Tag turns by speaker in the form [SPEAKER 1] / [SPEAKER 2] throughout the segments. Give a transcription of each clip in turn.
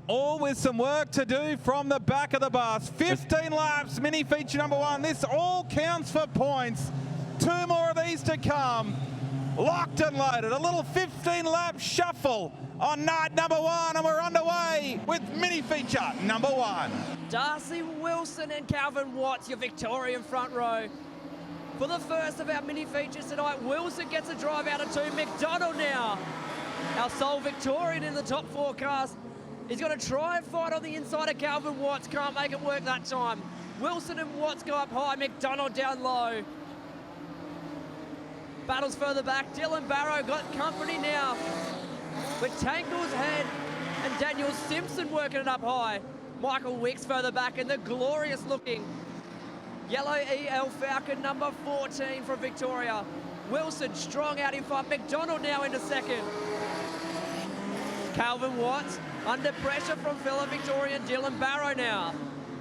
[SPEAKER 1] all with some work to do from the back of the bus. 15 laps, mini feature number 1. This all counts for points. 2 more of these to come. Locked and loaded. A little 15-lap shuffle on night number 1, and we're underway with mini feature number 1.
[SPEAKER 2] Darcy Wilson and Calvin Watts, your Victorian front row. For the first of our mini features tonight, Wilson gets a drive out of 2. McDonald now, our sole Victorian in the top forecast. He's going to try and fight on the inside of Calvin Watts. Can't make it work that time. Wilson and Watts go up high. McDonald down low. Battles further back. Dylan Barrow got company now with Tangle's Head and Daniel Simpson working it up high. Michael Wicks further back, and the glorious looking yellow EL Falcon number 14 from Victoria. Wilson strong out in front. McDonald now into second. Calvin Watts under pressure from fellow Victorian Dylan Barrow now.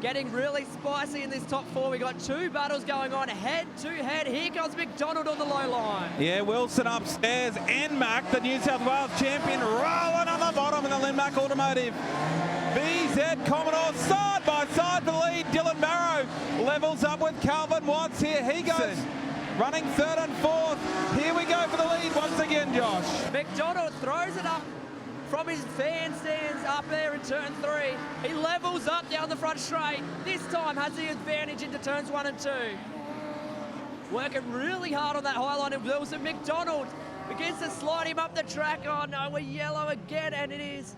[SPEAKER 2] Getting really spicy in this top 4. We got 2 battles going on head to head. Here comes McDonald on the low line.
[SPEAKER 1] Yeah, Wilson upstairs. NMAC, the New South Wales champion, rolling on the bottom in the Linmac Automotive. VZ Commodore side by side for the lead. Dylan Barrow levels up with Calvin Watts. Here he goes, running 3rd and 4th. Here we go for the lead once again, Josh.
[SPEAKER 2] McDonald throws it up from his fan stands up there in turn 3. He levels up down the front straight. This time has the advantage into turns 1 and 2. Working really hard on that high line of Wilson. McDonald begins to slide him up the track. Oh no, we're yellow again, and it is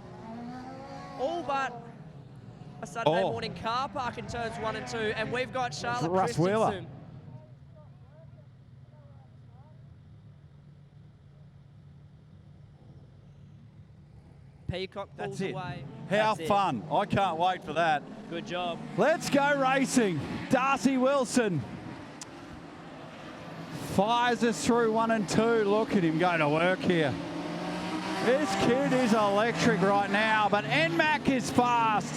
[SPEAKER 2] all but a Saturday morning car park in turns 1 and 2, and we've got Charlotte Christensen. Peacock pulls away.
[SPEAKER 3] How fun. I can't wait for that.
[SPEAKER 2] Good job.
[SPEAKER 3] Let's go racing. Darcy Wilson fires us through 1 and 2. Look at him going to work here. This kid is electric right now, but NMAC is fast.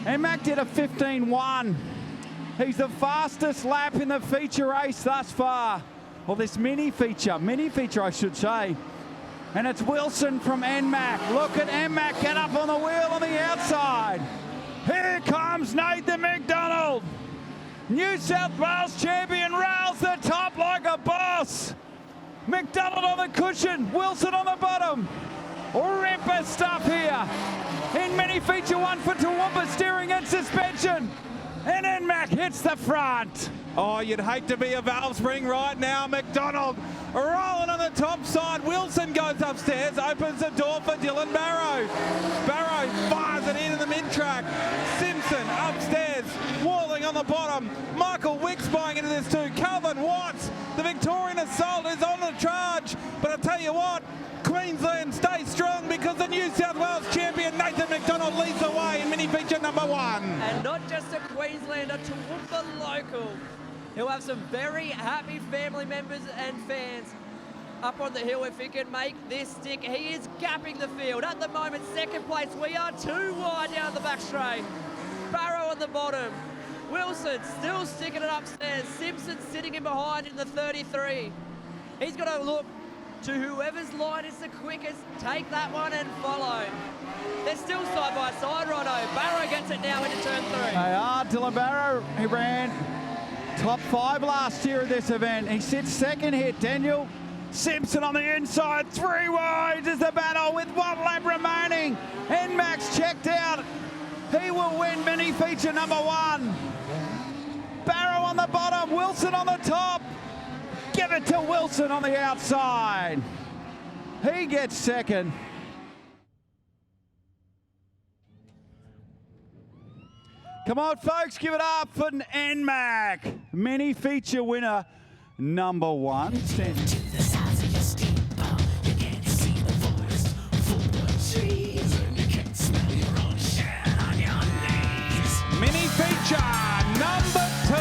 [SPEAKER 3] NMAC did a 15.1. He's the fastest lap in the feature race thus far. Well, this mini feature I should say. And it's Wilson from NMAC. Look at NMAC get up on the wheel on the outside. Here comes Nathan McDonald. New South Wales champion rails the top like a boss. McDonald on the cushion, Wilson on the bottom. Ripper stuff here. In mini feature 1 for Toowoomba, steering and suspension. And NMAC hits the front.
[SPEAKER 1] Oh, you'd hate to be a valve spring right now. McDonald rolling on the top side. Wilson goes upstairs, opens the door for Dylan Barrow. Barrow fires it into the mid-track. Simpson upstairs, walling on the bottom. Michael Wicks buying into this too. Calvin Watts, the Victorian Assault, is on the charge. But I tell you what, Queensland stays strong because the New South Wales champion Nathan McDonald leads the way in mini feature number 1.
[SPEAKER 2] And not just a Queenslander, Toowoomba local. He'll have some very happy family members and fans up on the hill if he can make this stick. He is gapping the field. At the moment, second place. We are 2 wide down the back straight. Barrow on the bottom. Wilson still sticking it upstairs. Simpson sitting in behind in the 33. He's got to look to whoever's line is the quickest. Take that one and follow. They're still side by side, Rono. Barrow gets it now into turn 3.
[SPEAKER 3] They are. Dylan Barrow, he ran top 5 last year at this event. He sits second here. Daniel Simpson on the inside. 3 wide is the battle with 1 lap remaining. NMAX checked out. He will win mini feature number 1. Barrow on the bottom. Wilson on the top. Give it to Wilson on the outside. He gets second. Come on, folks, give it up for NMAC. Mini feature winner number 1.
[SPEAKER 1] Mini feature number 2.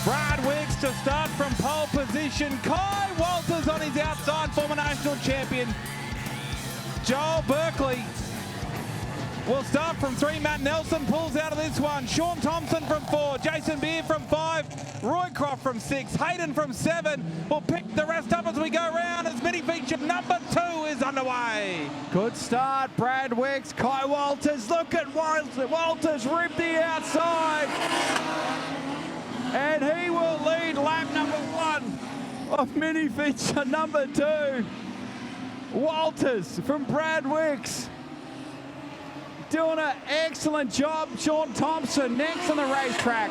[SPEAKER 1] Brad Wicks to start from pole position. Kai Walters on his outside, former national champion. Joel Berkeley We'll start from 3. Matt Nelson pulls out of this one. Sean Thompson from 4. Jason Beer from 5. Roycroft from 6. Hayden from 7. We'll pick the rest up as we go around as mini feature number 2 is underway.
[SPEAKER 3] Good start, Brad Wicks, Kai Walters. Look at Walters rip the outside. And he will lead lap number 1 of mini feature number 2. Walters from Brad Wicks. Doing an excellent job. Sean Thompson next on the racetrack.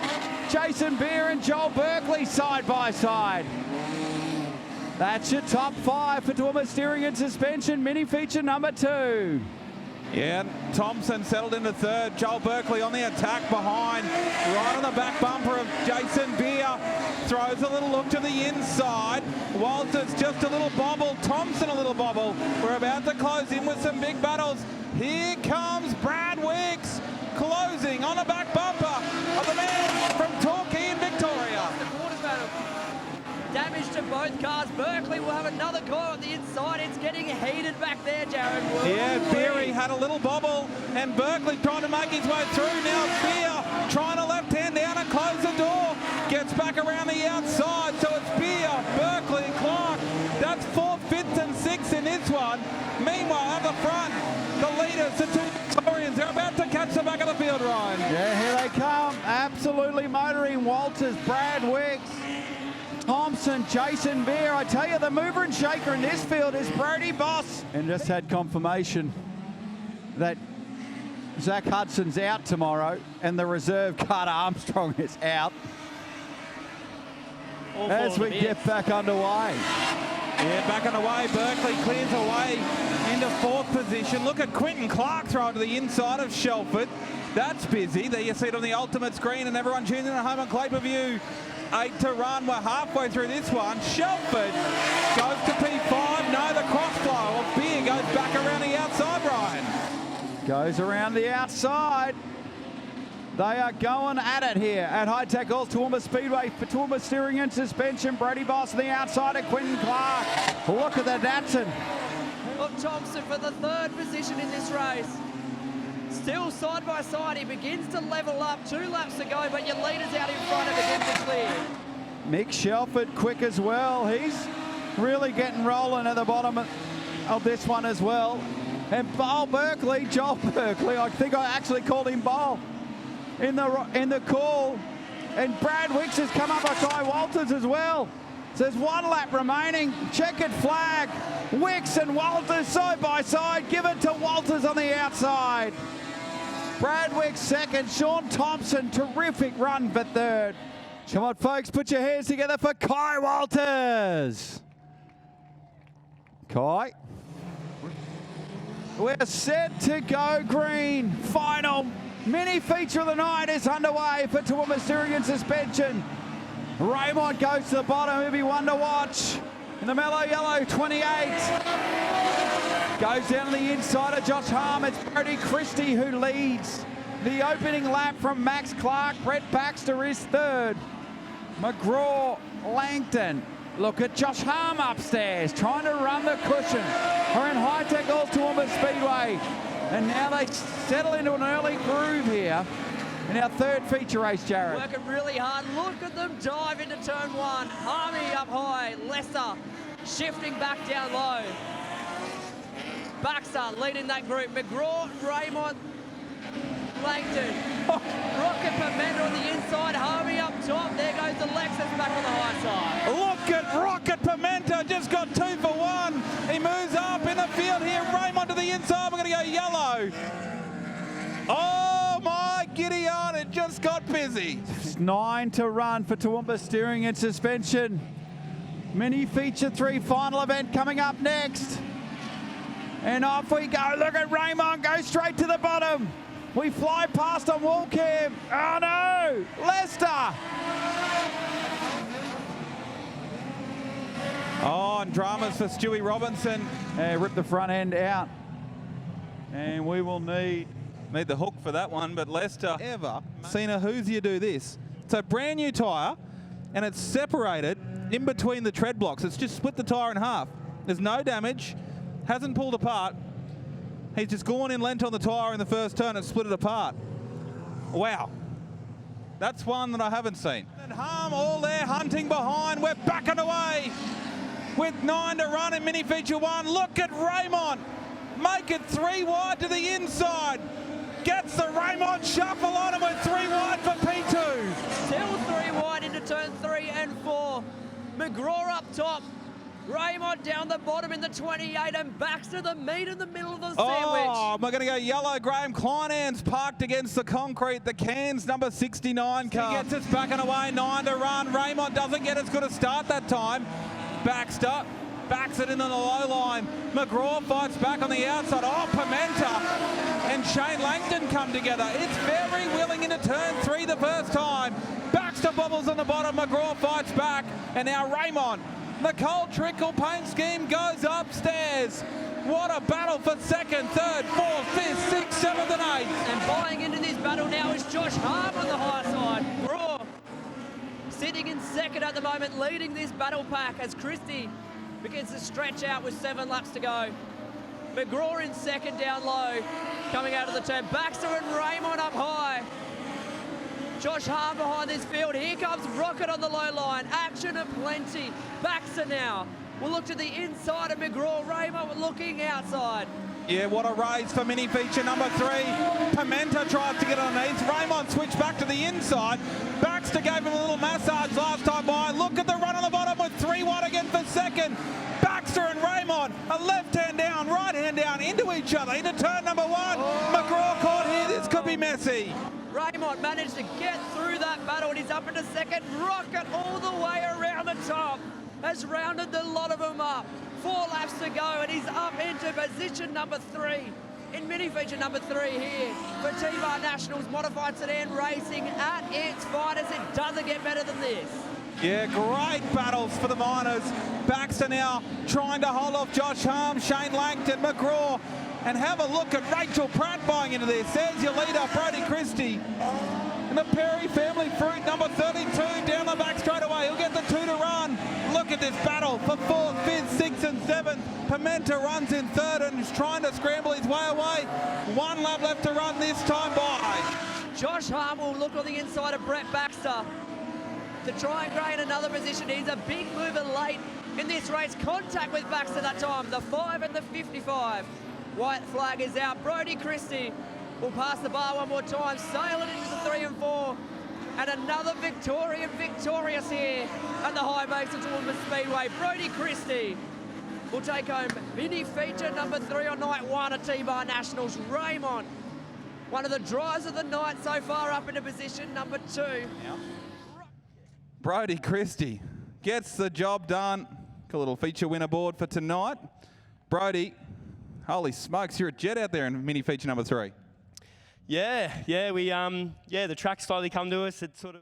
[SPEAKER 3] Jason Beer and Joel Berkeley side by side. That's your top 5 for Toowoomba Steering and Suspension mini feature number 2.
[SPEAKER 1] Yeah, Thompson settled into 3rd. Joel Berkeley on the attack behind. Right on the back bumper of Jason Beer. Throws a little look to the inside. Walters just a little bobble. Thompson a little bobble. We're about to close in with some big battles. Here comes Brad Wicks closing on the back bumper of the man from Torquay in Victoria.
[SPEAKER 2] The quarter battle. Damage to both cars. Berkeley will have another car on the inside. It's getting heated back there, Jared.
[SPEAKER 1] Yeah, Beery had a little bobble and Berkeley trying to make his way through. Now Beer trying to left hand down and close the door. Gets back around the outside. So it's Beer, Berkeley and Clark. That's 4th, 5th and 6th in this one. Meanwhile, at the front, the leaders, the 2 Victorians, they're about to catch the back of the field, Ryan.
[SPEAKER 3] Yeah, here they come. Absolutely motoring. Walters, Brad Wicks, Thompson, Jason Beer. I tell you, the mover and shaker in this field is Brody Boss. And just had confirmation that Zach Hudson's out tomorrow and the reserve Carter Armstrong is out. As we get back underway.
[SPEAKER 1] Yeah, back on the way. Berkeley clears away into 4th position. Look at Quinton Clark throwing to the inside of Shelford. That's busy. There you see it on the ultimate screen and everyone tuning in at home on Clay Per View. 8 to run. We're halfway through this one. Shelford goes to P5. No, the cross flow of Beer goes back around the outside, Ryan.
[SPEAKER 3] Goes around the outside. They are going at it here at Hi-Tec Toowoomba Speedway for Toowoomba Steering and Suspension. Brady Boss on the outside of Quinton Clark. Look at the Datsun.
[SPEAKER 2] Of Thompson for the 3rd position in this race. Still side by side, he begins to level up. 2 laps to go, but your leader's out in front of him to clear.
[SPEAKER 3] Mick Shelford quick as well. He's really getting rolling at the bottom of this one as well. And Joel Berkeley, I think I actually called him Bowl in the call. And Brad Wicks has come up by Kai Walters as well. So there's 1 lap remaining. Checkered flag. Wicks and Walters side by side. Give it to Walters on the outside. Brad Wicks 2nd. Sean Thompson, terrific run for 3rd. Come on, folks, put your hands together for Kai Walters. Kai. We're set to go green. Final mini feature of the night is underway for Toowoomba Steering and Suspension. Raymond goes to the bottom. He'll be one to watch. In the mellow yellow, 28. Goes down to the inside of Josh Harm. It's Brody Christie who leads the opening lap from Max Clark. Brett Baxter is 3rd. McGraw, Langton. Look at Josh Harm upstairs, trying to run the cushion. We're in Hi-Tec Toowoomba Speedway. And now they settle into an early groove here in our 3rd feature race, Jared.
[SPEAKER 2] Working really hard. Look at them dive into turn 1. Harmy up high. Lester shifting back down low. Baxter leading that group. McGraw, Raymond, Langton. Rocket Pimenta on the inside. Harmy up top. There goes the Lexus back on the high side.
[SPEAKER 1] Look at Rocket Pimenta. Just got 2 for 1. He moves up in the field here. Raymond to the inside. We're going to go yellow. Oh my Gideon, it just got busy.
[SPEAKER 3] It's 9 to run for Toowoomba Steering and Suspension. Mini feature 3 final event coming up next. And off we go. Look at Raymond go straight to the bottom. We fly past on wall cam. Oh no, Lester.
[SPEAKER 1] Oh, and dramas for Stewie Robinson.
[SPEAKER 3] Rip the front end out. And we will need
[SPEAKER 1] the hook for that one, but Lester ever seen a Hoosier do this. So brand new tyre, and it's separated in between the tread blocks. It's just split the tyre in half. There's no damage, hasn't pulled apart. He's just gone in lent on the tyre in the first turn and split it apart. Wow. That's one that I haven't seen. And Harm all there hunting behind. We're backing away with 9 to run in mini feature 1. Look at Raymond. Make it 3 wide to the inside. Gets the Raymond shuffle on him with 3 wide for P2.
[SPEAKER 2] Still 3 wide into turn 3 and 4. McGraw up top. Raymond down the bottom in the 28 and Baxter the meat in the middle of the sandwich.
[SPEAKER 1] Oh, we're going to go yellow. Graham Kleinan's parked against the concrete. The Cairns number 69 car. He gets us backing away, 9 to run. Raymond doesn't get as good a start that time. Baxter backs it into the low line. McGraw fights back on the outside. Oh, Pimenta and Shane Langton come together. It's very willing into turn 3 the first time. Baxter bobbles on the bottom. McGraw fights back. And now Raymond. The cold trickle paint scheme goes upstairs. What a battle for second, third, fourth, fifth, sixth, seventh and eighth.
[SPEAKER 2] And buying into this battle now is Josh Harm on the high side. Raw sitting in second at the moment, leading this battle pack as Christie begins to stretch out with 7 laps to go. McGraw in second down low, coming out of the turn. Baxter and Raymond up high. Josh Harm behind this field. Here comes Rocket on the low line. Action aplenty. Baxter now will look to the inside of McGraw. Raymond looking outside.
[SPEAKER 1] Yeah, what a race for mini feature number 3. Pimenta tries to get underneath. Raymond switched back to the inside. Baxter gave him a little massage last time by. Look at the run on the bottom with 3 wide again for second. Baxter and Raymond, a left hand down, right hand down into each other into turn number 1. McGraw caught here. This could be messy.
[SPEAKER 2] Raymond managed to get through that battle and he's up into second. Rocket all the way around the top has rounded the lot of them up. 4 laps to go and he's up into position number 3 in mini feature number 3 here for T-Bar Nationals Modified Sedan Racing at its finest. It doesn't get better than this.
[SPEAKER 1] Yeah, great battles for the Miners. Baxter now trying to hold off Josh Harm, Shane Langton, McGraw. And have a look at Rachel Pratt buying into this. There's your leader, Brody Christie. And the Perry family fruit, number 32, down the back straight away. He'll get the 2 to run. Look at this battle for 4th, 5th, 6th and 7th. Pimenta runs in 3rd and is trying to scramble his way away. 1 lap left to run this time by.
[SPEAKER 2] Josh Harm will look on the inside of Brett Baxter to try and gain another position. He's a big mover late in this race. Contact with Baxter that time, the 5 and the 55. White flag is out. Brody Christie will pass the bar one more time, sailing into the 3 and 4. And another Victorian victorious here at the high base of Toowoomba Speedway. Brody Christie will take home mini feature number 3 on night 1 at T-Bar Nationals. Raymond, one of the drives of the night so far, up into position number 2.
[SPEAKER 1] Yep. Brody Christie gets the job done. Got a little feature winner board for tonight. Brody, holy smokes, you're a jet out there in mini feature number 3.
[SPEAKER 4] Yeah, the track slowly come to us. It sort of